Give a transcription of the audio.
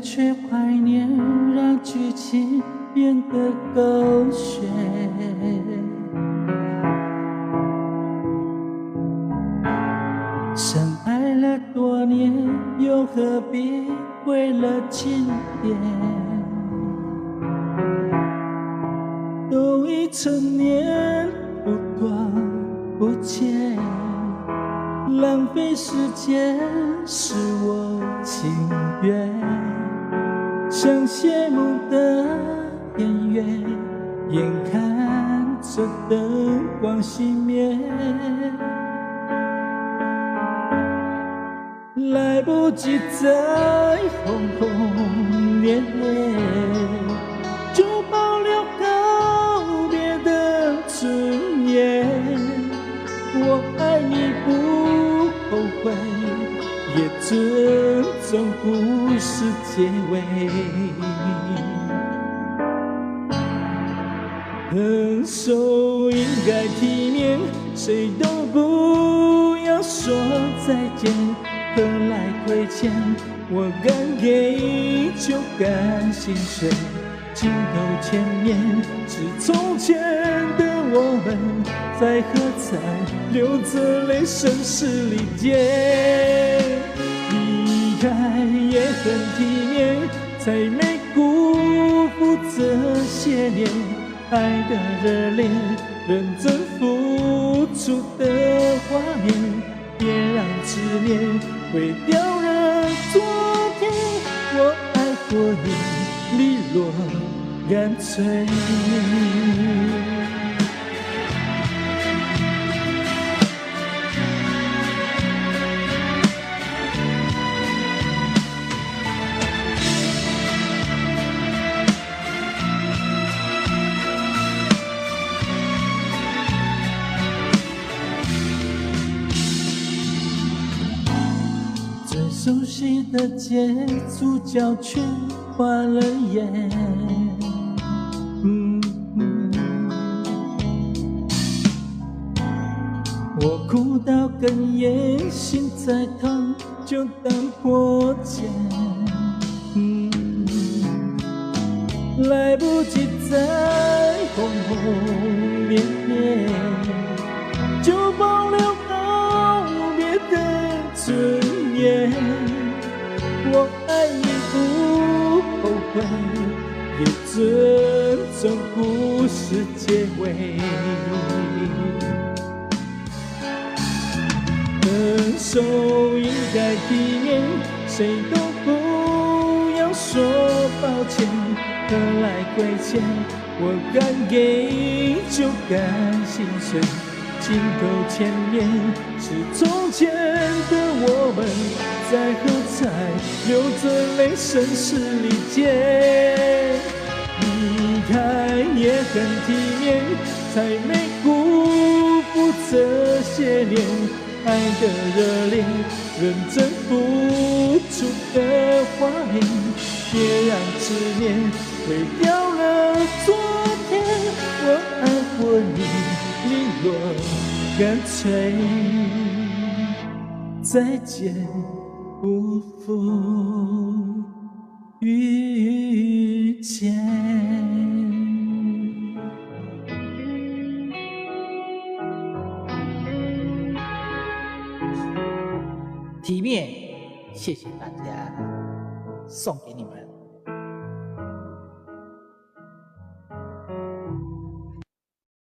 却怀念，让剧情变得狗血。深爱了多年，又何必为了经典？都已成年，不多不欠，浪费时间是我情愿。像谢幕的边缘，眼看着灯光熄灭，来不及再轰轰烈烈，就保留告别的尊严。我爱你不后悔，也尊重故事结尾。分手应该体面，谁都不要说再见。何来亏欠？我敢给就敢心碎。镜头前面是从前的我们，在喝彩，流着泪，声嘶力竭。离开也很体面，才没辜负这些年爱的热烈，认真付出的画面。别让执念毁掉了昨天，我爱过你，利落干脆。熟悉的街，主角却花了眼。我哭到哽咽，心再痛就当破茧。来不及再轰轰烈烈，就保留告别的尊严。我爱你不后悔，也尊重故事结尾。分手应该体面，谁都不要说抱歉。何来亏欠？我敢给就敢心碎。镜头前面是从前的我们，在喝彩，流着泪，声嘶力竭。离开也很体面，才没辜负这些年爱的热烈，认真付出的画面。别让执念毁掉了昨天，我爱过你，利落干脆。再见不负遇见。体面，谢谢大家，送给你们。